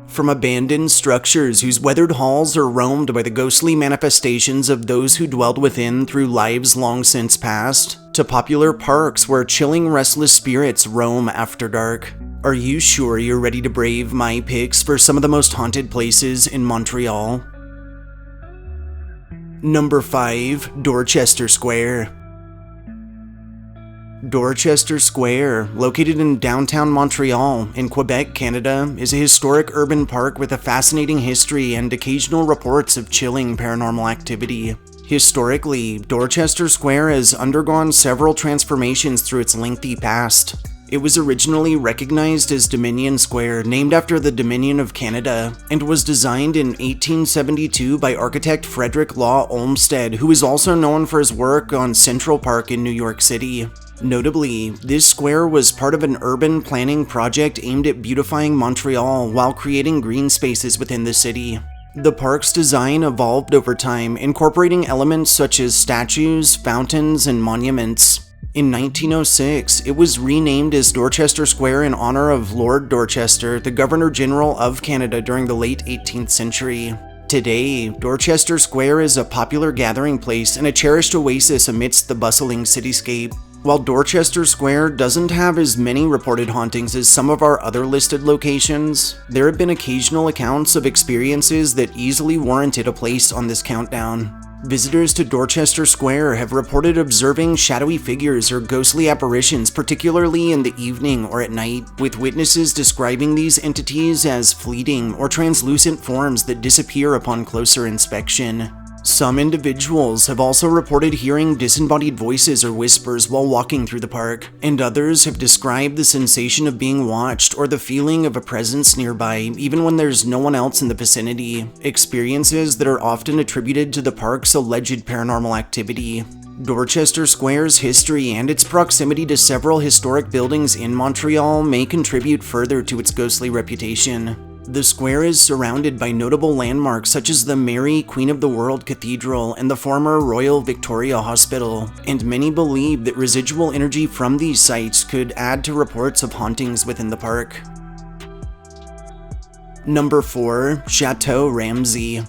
From abandoned structures whose weathered halls are roamed by the ghostly manifestations of those who dwelled within through lives long since past, to popular parks where chilling restless spirits roam after dark. Are you sure you're ready to brave my picks for some of the most haunted places in Montreal? Number 5. Dorchester Square. Dorchester Square, located in downtown Montreal in Quebec, Canada, is a historic urban park with a fascinating history and occasional reports of chilling paranormal activity. Historically, Dorchester Square has undergone several transformations through its lengthy past. It was originally recognized as Dominion Square, named after the Dominion of Canada, and was designed in 1872 by architect Frederick Law Olmsted, who is also known for his work on Central Park in New York City. Notably, this square was part of an urban planning project aimed at beautifying Montreal while creating green spaces within the city. The park's design evolved over time, incorporating elements such as statues, fountains, and monuments. In 1906, it was renamed as Dorchester Square in honor of Lord Dorchester, the Governor-General of Canada during the late 18th century. Today, Dorchester Square is a popular gathering place and a cherished oasis amidst the bustling cityscape. While Dorchester Square doesn't have as many reported hauntings as some of our other listed locations, there have been occasional accounts of experiences that easily warranted a place on this countdown. Visitors to Dorchester Square have reported observing shadowy figures or ghostly apparitions, particularly in the evening or at night, with witnesses describing these entities as fleeting or translucent forms that disappear upon closer inspection. Some individuals have also reported hearing disembodied voices or whispers while walking through the park, and others have described the sensation of being watched or the feeling of a presence nearby, even when there's no one else in the vicinity, experiences that are often attributed to the park's alleged paranormal activity. Dorchester Square's history and its proximity to several historic buildings in Montreal may contribute further to its ghostly reputation. The square is surrounded by notable landmarks such as the Mary, Queen of the World Cathedral and the former Royal Victoria Hospital, and many believe that residual energy from these sites could add to reports of hauntings within the park. Number 4. Chateau Ramsay.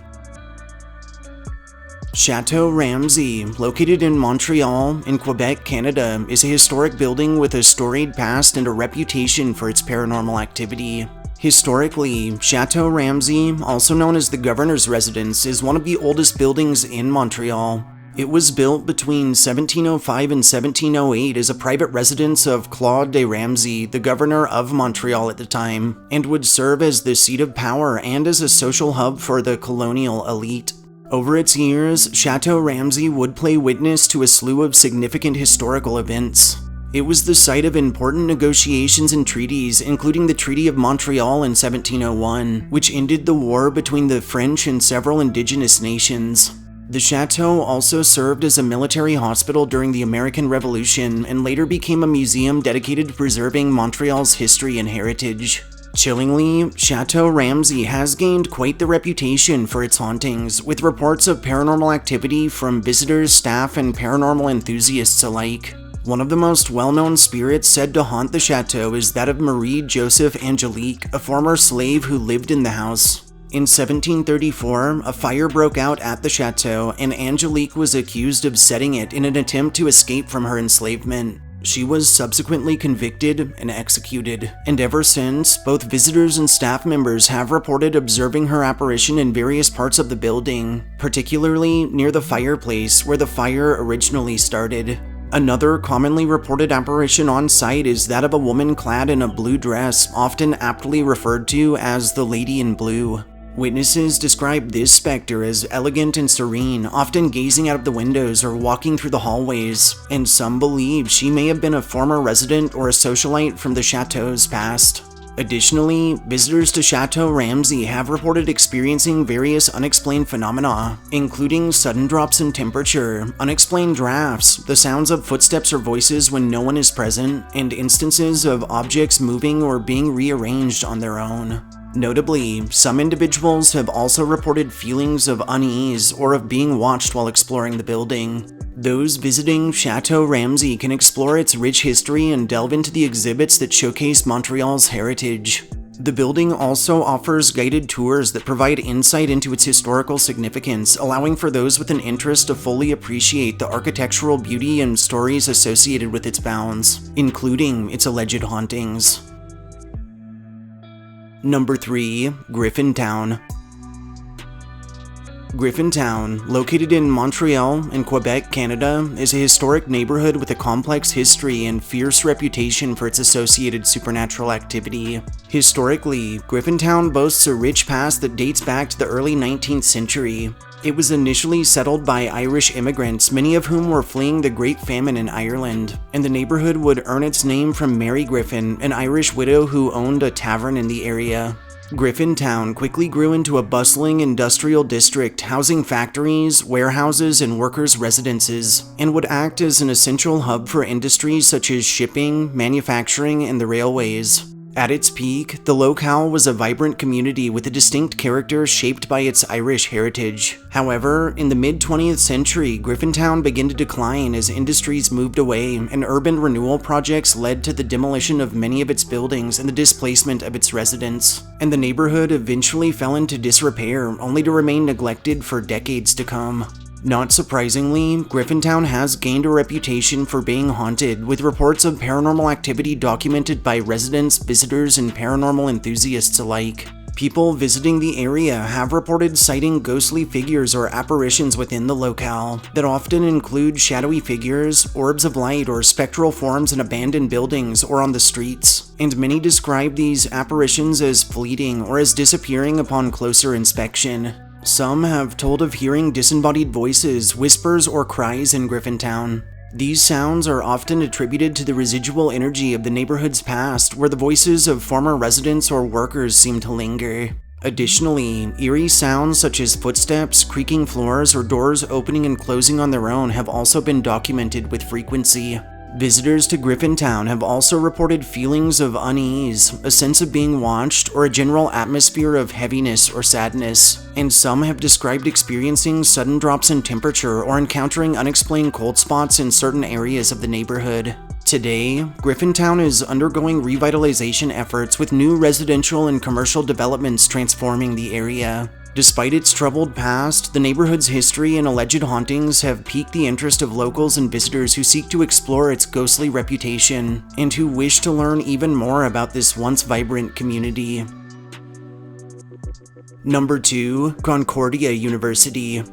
Chateau Ramsay, located in Montreal, in Quebec, Canada, is a historic building with a storied past and a reputation for its paranormal activity. Historically, Chateau Ramsay, also known as the Governor's Residence, is one of the oldest buildings in Montreal. It was built between 1705 and 1708 as a private residence of Claude de Ramsay, the Governor of Montreal at the time, and would serve as the seat of power and as a social hub for the colonial elite. Over its years, Chateau Ramsay would play witness to a slew of significant historical events. It was the site of important negotiations and treaties, including the Treaty of Montreal in 1701, which ended the war between the French and several indigenous nations. The chateau also served as a military hospital during the American Revolution and later became a museum dedicated to preserving Montreal's history and heritage. Chillingly, Chateau Ramsay has gained quite the reputation for its hauntings, with reports of paranormal activity from visitors, staff, and paranormal enthusiasts alike. One of the most well-known spirits said to haunt the chateau is that of Marie Joseph Angelique, a former slave who lived in the house. In 1734, a fire broke out at the chateau, and Angelique was accused of setting it in an attempt to escape from her enslavement. She was subsequently convicted and executed, and ever since, both visitors and staff members have reported observing her apparition in various parts of the building, particularly near the fireplace where the fire originally started. Another commonly reported apparition on site is that of a woman clad in a blue dress, often aptly referred to as the Lady in Blue. Witnesses describe this specter as elegant and serene, often gazing out of the windows or walking through the hallways, and some believe she may have been a former resident or a socialite from the chateau's past. Additionally, visitors to Chateau Ramsay have reported experiencing various unexplained phenomena, including sudden drops in temperature, unexplained drafts, the sounds of footsteps or voices when no one is present, and instances of objects moving or being rearranged on their own. Notably, some individuals have also reported feelings of unease or of being watched while exploring the building. Those visiting Chateau Ramsay can explore its rich history and delve into the exhibits that showcase Montreal's heritage. The building also offers guided tours that provide insight into its historical significance, allowing for those with an interest to fully appreciate the architectural beauty and stories associated with its bounds, including its alleged hauntings. Number 3. Griffintown. Griffintown, located in Montreal in Quebec, Canada, is a historic neighborhood with a complex history and fierce reputation for its associated supernatural activity. Historically, Griffintown boasts a rich past that dates back to the early 19th century. It was initially settled by Irish immigrants, many of whom were fleeing the Great Famine in Ireland, and the neighborhood would earn its name from Mary Griffin, an Irish widow who owned a tavern in the area. Griffintown quickly grew into a bustling industrial district housing factories, warehouses, and workers' residences, and would act as an essential hub for industries such as shipping, manufacturing, and the railways. At its peak, the locale was a vibrant community with a distinct character shaped by its Irish heritage. However, in the mid-20th century, Griffintown began to decline as industries moved away, and urban renewal projects led to the demolition of many of its buildings and the displacement of its residents. And the neighborhood eventually fell into disrepair, only to remain neglected for decades to come. Not surprisingly, Griffintown has gained a reputation for being haunted, with reports of paranormal activity documented by residents, visitors, and paranormal enthusiasts alike. People visiting the area have reported sighting ghostly figures or apparitions within the locale that often include shadowy figures, orbs of light, or spectral forms in abandoned buildings or on the streets, and many describe these apparitions as fleeting or as disappearing upon closer inspection. Some have told of hearing disembodied voices, whispers, or cries in Griffintown. These sounds are often attributed to the residual energy of the neighborhood's past, where the voices of former residents or workers seem to linger. Additionally, eerie sounds such as footsteps, creaking floors, or doors opening and closing on their own have also been documented with frequency. Visitors to Griffintown have also reported feelings of unease, a sense of being watched, or a general atmosphere of heaviness or sadness, and some have described experiencing sudden drops in temperature or encountering unexplained cold spots in certain areas of the neighborhood. Today, Griffintown is undergoing revitalization efforts with new residential and commercial developments transforming the area. Despite its troubled past, the neighborhood's history and alleged hauntings have piqued the interest of locals and visitors who seek to explore its ghostly reputation, and who wish to learn even more about this once vibrant community. Number 2. Concordia University.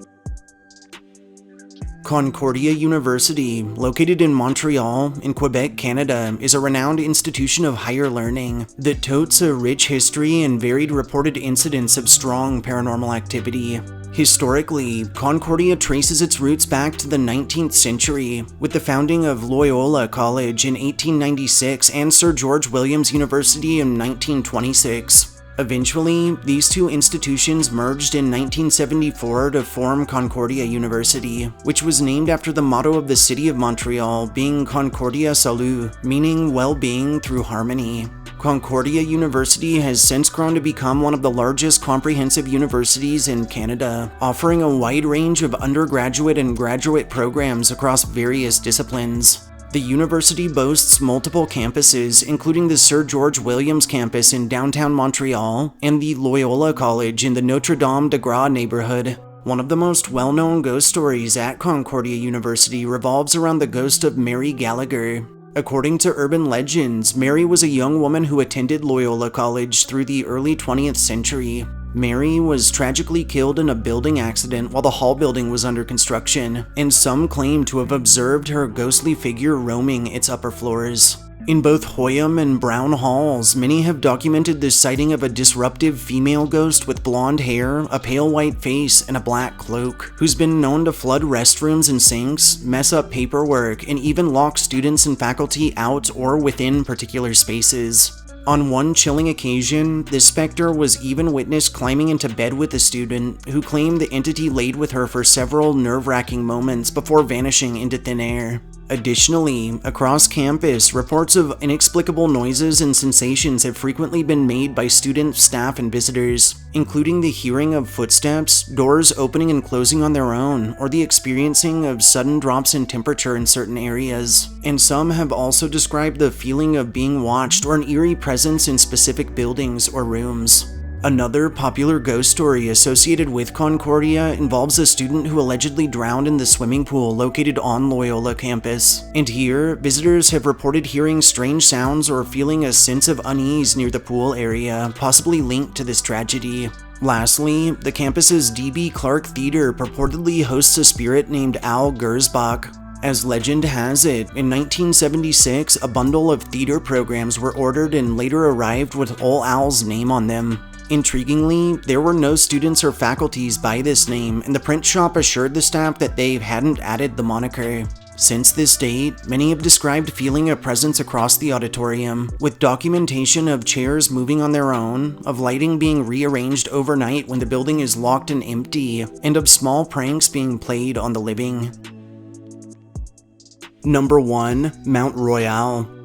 Concordia University, located in Montreal, in Quebec, Canada, is a renowned institution of higher learning that totes a rich history and varied reported incidents of strong paranormal activity. Historically, Concordia traces its roots back to the 19th century, with the founding of Loyola College in 1896 and Sir George Williams University in 1926. Eventually, these two institutions merged in 1974 to form Concordia University, which was named after the motto of the city of Montreal being Concordia Salut, meaning well-being through harmony. Concordia University has since grown to become one of the largest comprehensive universities in Canada, offering a wide range of undergraduate and graduate programs across various disciplines. The university boasts multiple campuses, including the Sir George Williams campus in downtown Montreal and the Loyola College in the Notre Dame de Gras neighborhood. One of the most well-known ghost stories at Concordia University revolves around the ghost of Mary Gallagher. According to urban legends, Mary was a young woman who attended Loyola College through the early 20th century. Mary was tragically killed in a building accident while the hall building was under construction, and some claim to have observed her ghostly figure roaming its upper floors. In both Hoyam and Brown halls, many have documented the sighting of a disruptive female ghost with blonde hair, a pale white face, and a black cloak, who's been known to flood restrooms and sinks, mess up paperwork, and even lock students and faculty out or within particular spaces. On one chilling occasion, the specter was even witnessed climbing into bed with a student, who claimed the entity laid with her for several nerve-wracking moments before vanishing into thin air. Additionally, across campus, reports of inexplicable noises and sensations have frequently been made by students, staff, and visitors, including the hearing of footsteps, doors opening and closing on their own, or the experiencing of sudden drops in temperature in certain areas. And some have also described the feeling of being watched or an eerie presence in specific buildings or rooms. Another popular ghost story associated with Concordia involves a student who allegedly drowned in the swimming pool located on Loyola campus. And here, visitors have reported hearing strange sounds or feeling a sense of unease near the pool area, possibly linked to this tragedy. Lastly, the campus's D.B. Clark Theater purportedly hosts a spirit named Al Gersbach. As legend has it, in 1976, a bundle of theater programs were ordered and later arrived with Ol Al's name on them. Intriguingly, there were no students or faculties by this name, and the print shop assured the staff that they hadn't added the moniker. Since this date, many have described feeling a presence across the auditorium, with documentation of chairs moving on their own, of lighting being rearranged overnight when the building is locked and empty, and of small pranks being played on the living. Number 1. Mount Royal.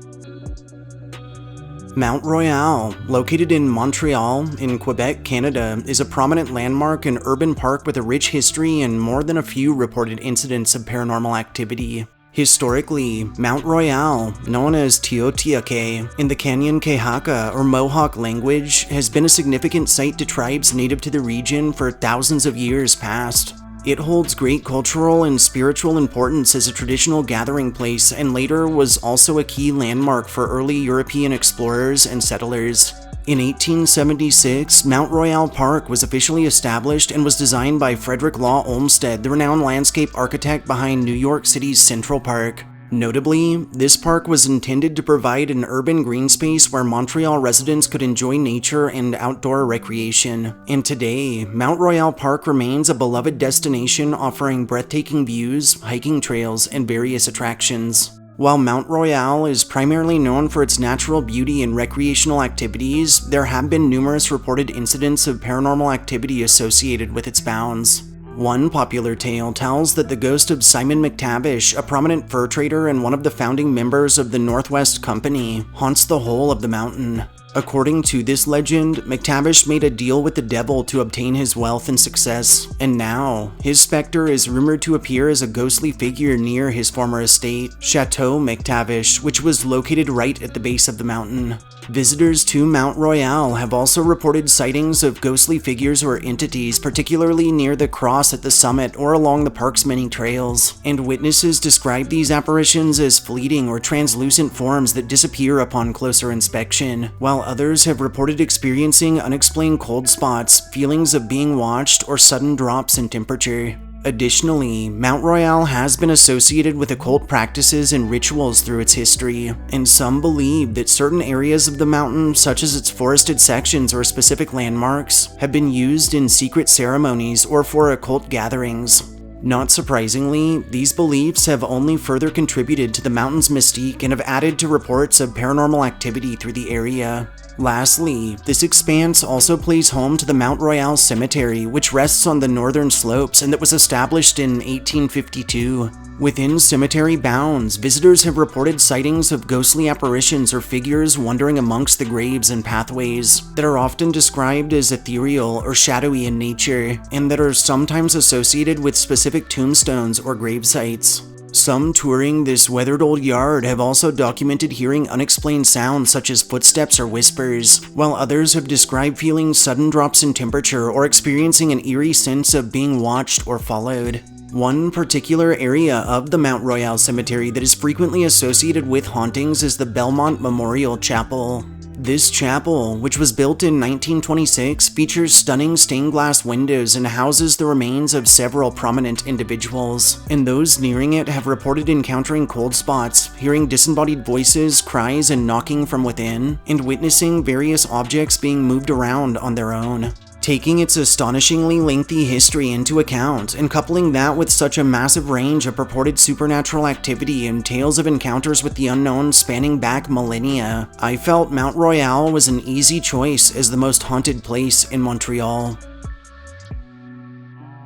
Mount Royal, located in Montreal, in Quebec, Canada, is a prominent landmark and urban park with a rich history and more than a few reported incidents of paranormal activity. Historically, Mount Royal, known as Teotihuacan in the Canyon Kehaka or Mohawk language, has been a significant site to tribes native to the region for thousands of years past. It holds great cultural and spiritual importance as a traditional gathering place and later was also a key landmark for early European explorers and settlers. In 1876, Mount Royal Park was officially established and was designed by Frederick Law Olmsted, the renowned landscape architect behind New York City's Central Park. Notably, this park was intended to provide an urban green space where Montreal residents could enjoy nature and outdoor recreation. And today, Mount Royal Park remains a beloved destination offering breathtaking views, hiking trails, and various attractions. While Mount Royal is primarily known for its natural beauty and recreational activities, there have been numerous reported incidents of paranormal activity associated with its bounds. One popular tale tells that the ghost of Simon McTavish, a prominent fur trader and one of the founding members of the Northwest Company, haunts the whole of the mountain. According to this legend, McTavish made a deal with the devil to obtain his wealth and success, and now, his specter is rumored to appear as a ghostly figure near his former estate, Chateau McTavish, which was located right at the base of the mountain. Visitors to Mount Royal have also reported sightings of ghostly figures or entities, particularly near the cross at the summit or along the park's many trails, and witnesses describe these apparitions as fleeting or translucent forms that disappear upon closer inspection, while others have reported experiencing unexplained cold spots, feelings of being watched, or sudden drops in temperature. Additionally, Mount Royal has been associated with occult practices and rituals through its history, and some believe that certain areas of the mountain, such as its forested sections or specific landmarks, have been used in secret ceremonies or for occult gatherings. Not surprisingly, these beliefs have only further contributed to the mountain's mystique and have added to reports of paranormal activity through the area. Lastly, this expanse also plays home to the Mount Royal Cemetery, which rests on the northern slopes and that was established in 1852. Within cemetery bounds, visitors have reported sightings of ghostly apparitions or figures wandering amongst the graves and pathways that are often described as ethereal or shadowy in nature, and that are sometimes associated with specific tombstones or grave sites. Some touring this weathered old yard have also documented hearing unexplained sounds such as footsteps or whispers, while others have described feeling sudden drops in temperature or experiencing an eerie sense of being watched or followed. One particular area of the Mount Royal Cemetery that is frequently associated with hauntings is the Belmont Memorial Chapel. This chapel, which was built in 1926, features stunning stained glass windows and houses the remains of several prominent individuals, and those nearing it have reported encountering cold spots, hearing disembodied voices, cries, and knocking from within, and witnessing various objects being moved around on their own. Taking its astonishingly lengthy history into account, and coupling that with such a massive range of purported supernatural activity and tales of encounters with the unknown spanning back millennia, I felt Mount Royal was an easy choice as the most haunted place in Montreal.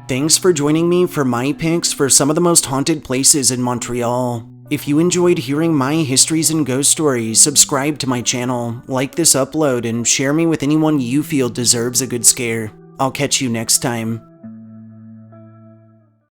Thanks for joining me for my picks for some of the most haunted places in Montreal. If you enjoyed hearing my histories and ghost stories, subscribe to my channel, like this upload, and share me with anyone you feel deserves a good scare. I'll catch you next time.